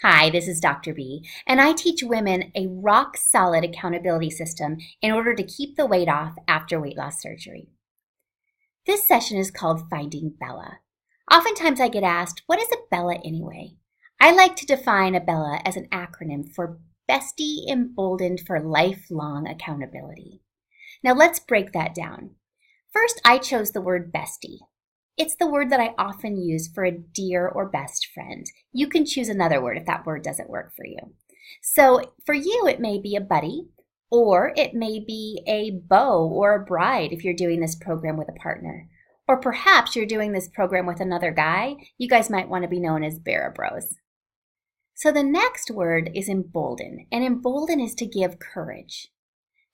Hi, this is Dr. B, and I teach women a rock solid accountability system in order to keep the weight off after weight loss surgery. This session is called Finding Bella. Oftentimes I get asked, what is a Bella anyway? I like to define a Bella as an acronym for Bestie Emboldened for Lifelong Accountability. Now let's break that down. First, I chose the word bestie. It's the word that I often use for a dear or best friend. You can choose another word if that word doesn't work for you. So for you, it may be a buddy, or it may be a beau or a bride if you're doing this program with a partner. Or perhaps you're doing this program with another guy. You guys might want to be known as Bara Bros. So the next word is embolden, and embolden is to give courage.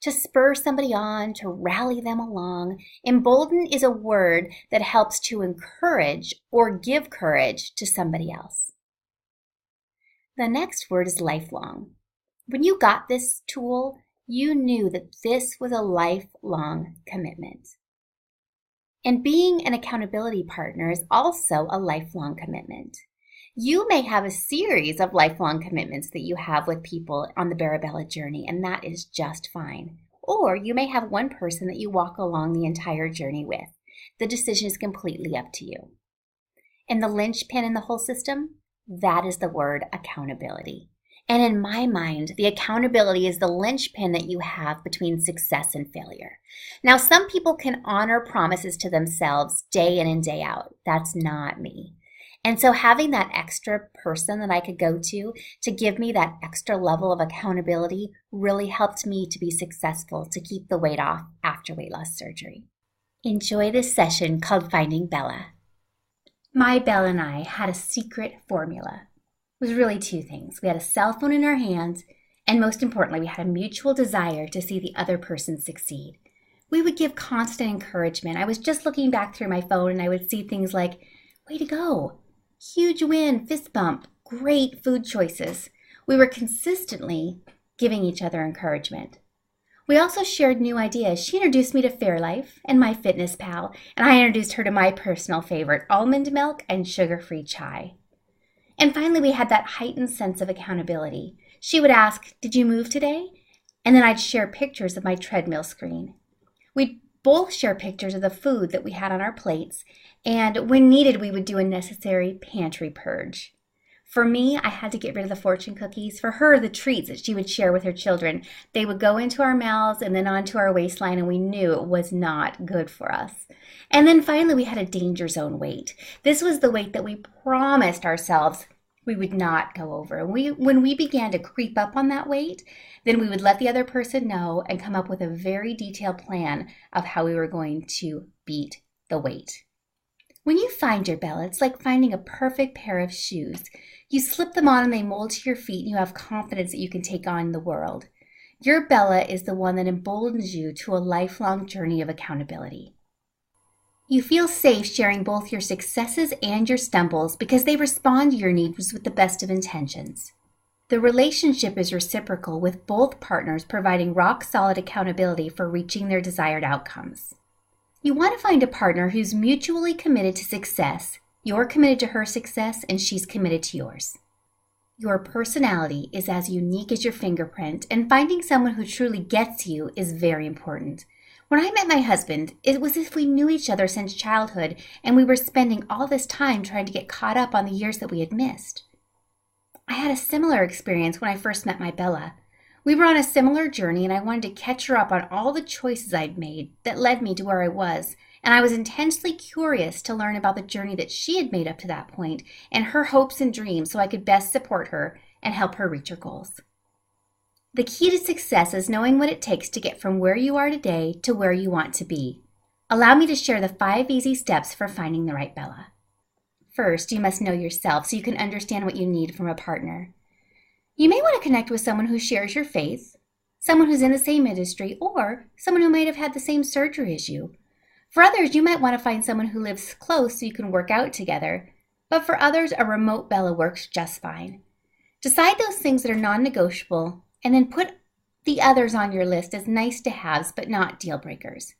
To spur somebody on, to rally them along. Embolden is a word that helps to encourage or give courage to somebody else. The next word is lifelong. When you got this tool, you knew that this was a lifelong commitment. And being an accountability partner is also a lifelong commitment. You may have a series of lifelong commitments that you have with people on the Barabella journey, and that is just fine. Or you may have one person that you walk along the entire journey with. The decision is completely up to you. And the linchpin in the whole system, that is the word accountability. And in my mind, the accountability is the linchpin that you have between success and failure. Now, some people can honor promises to themselves day in and day out. That's not me. And so having that extra person that I could go to give me that extra level of accountability really helped me to be successful to keep the weight off after weight loss surgery. Enjoy this session called Finding Bella. My Bella and I had a secret formula. It was really two things. We had a cell phone in our hands, and most importantly, we had a mutual desire to see the other person succeed. We would give constant encouragement. I was just looking back through my phone and I would see things like, way to go. Huge win, fist bump, great food choices. We were consistently giving each other encouragement. We also shared new ideas. She introduced me to Fairlife and MyFitnessPal, and I introduced her to my personal favorite, almond milk and sugar-free chai. And finally, we had that heightened sense of accountability. She would ask, did you move today? And then I'd share pictures of my treadmill screen. We'd both share pictures of the food that we had on our plates, and when needed, we would do a necessary pantry purge. For me, I had to get rid of the fortune cookies. For her, the treats that she would share with her children. They would go into our mouths and then onto our waistline, and we knew it was not good for us. And then finally, we had a danger zone weight. This was the weight that we promised ourselves we would not go over. When we began to creep up on that weight, then we would let the other person know and come up with a very detailed plan of how we were going to beat the weight. When you find your Bella, it's like finding a perfect pair of shoes. You slip them on and they mold to your feet and you have confidence that you can take on the world. Your Bella is the one that emboldens you to a lifelong journey of accountability. You feel safe sharing both your successes and your stumbles because they respond to your needs with the best of intentions. The relationship is reciprocal with both partners providing rock-solid accountability for reaching their desired outcomes. You want to find a partner who's mutually committed to success. You're committed to her success and she's committed to yours. Your personality is as unique as your fingerprint, and finding someone who truly gets you is very important. When I met my husband, it was as if we knew each other since childhood, and we were spending all this time trying to get caught up on the years that we had missed. I had a similar experience when I first met my Bella. We were on a similar journey, and I wanted to catch her up on all the choices I'd made that led me to where I was, and I was intensely curious to learn about the journey that she had made up to that point and her hopes and dreams so I could best support her and help her reach her goals. The key to success is knowing what it takes to get from where you are today to where you want to be. Allow me to share the 5 easy steps for finding the right Bella. First, you must know yourself so you can understand what you need from a partner. You may want to connect with someone who shares your faith, someone who's in the same industry, or someone who might have had the same surgery as you. For others, you might want to find someone who lives close so you can work out together. But for others, a remote Bella works just fine. Decide those things that are non-negotiable and then put the others on your list as nice to haves but not deal breakers.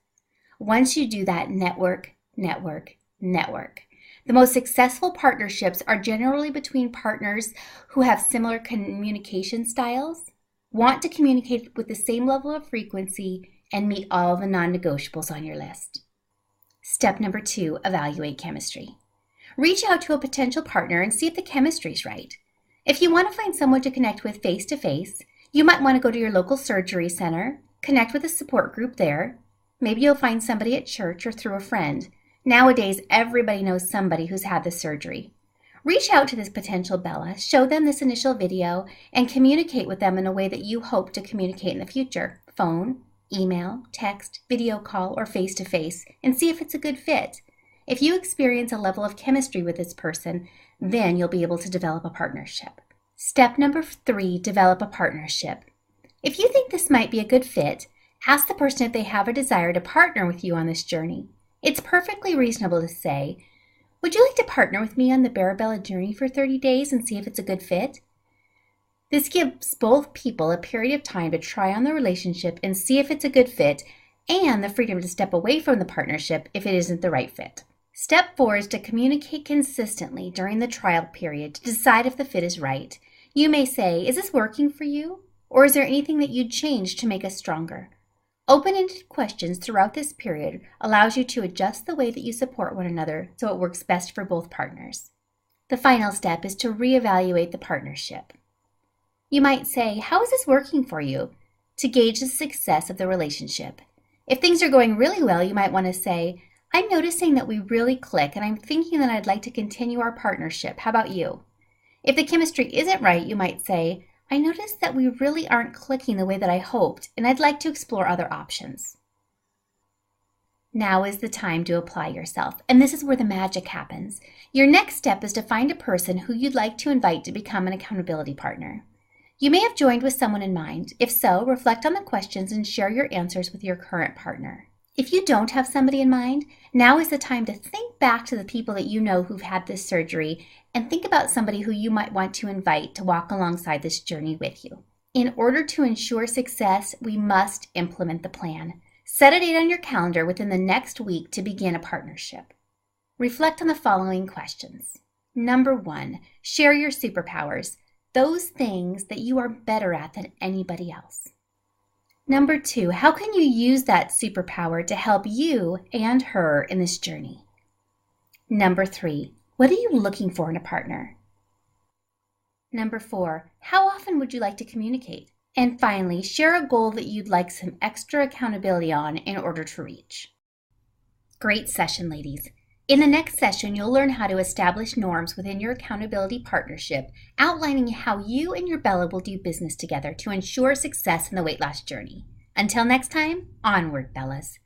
Once you do that, network, network, network. The most successful partnerships are generally between partners who have similar communication styles, want to communicate with the same level of frequency, and meet all the non-negotiables on your list. Step number 2, evaluate chemistry. Reach out to a potential partner and see if the chemistry is right. If you want to find someone to connect with face-to-face, you might want to go to your local surgery center, connect with a support group there. Maybe you'll find somebody at church or through a friend. Nowadays, everybody knows somebody who's had this surgery. Reach out to this potential Bella, show them this initial video, and communicate with them in a way that you hope to communicate in the future. Phone, email, text, video call, or face-to-face, and see if it's a good fit. If you experience a level of chemistry with this person, then you'll be able to develop a partnership. Step number 3, develop a partnership. If you think this might be a good fit, ask the person if they have a desire to partner with you on this journey. It's perfectly reasonable to say, would you like to partner with me on the Barabella journey for 30 days and see if it's a good fit? This gives both people a period of time to try on the relationship and see if it's a good fit, and the freedom to step away from the partnership if it isn't the right fit. Step 4 is to communicate consistently during the trial period to decide if the fit is right. You may say, is this working for you? Or is there anything that you'd change to make us stronger? Open-ended questions throughout this period allows you to adjust the way that you support one another so it works best for both partners. The final step is to reevaluate the partnership. You might say, how is this working for you? To gauge the success of the relationship. If things are going really well, you might want to say, I'm noticing that we really click and I'm thinking that I'd like to continue our partnership. How about you? If the chemistry isn't right, you might say, I noticed that we really aren't clicking the way that I hoped, and I'd like to explore other options. Now is the time to apply yourself, and this is where the magic happens. Your next step is to find a person who you'd like to invite to become an accountability partner. You may have joined with someone in mind. If so, reflect on the questions and share your answers with your current partner. If you don't have somebody in mind, now is the time to think back to the people that you know who've had this surgery and think about somebody who you might want to invite to walk alongside this journey with you. In order to ensure success, we must implement the plan. Set a date on your calendar within the next week to begin a partnership. Reflect on the following questions. Number 1, share your superpowers, those things that you are better at than anybody else. Number 2, how can you use that superpower to help you and her in this journey? Number 3, what are you looking for in a partner? Number 4, how often would you like to communicate? And finally, share a goal that you'd like some extra accountability on in order to reach. Great session, ladies. In the next session, you'll learn how to establish norms within your accountability partnership, outlining how you and your Bella will do business together to ensure success in the weight loss journey. Until next time, onward, Bellas.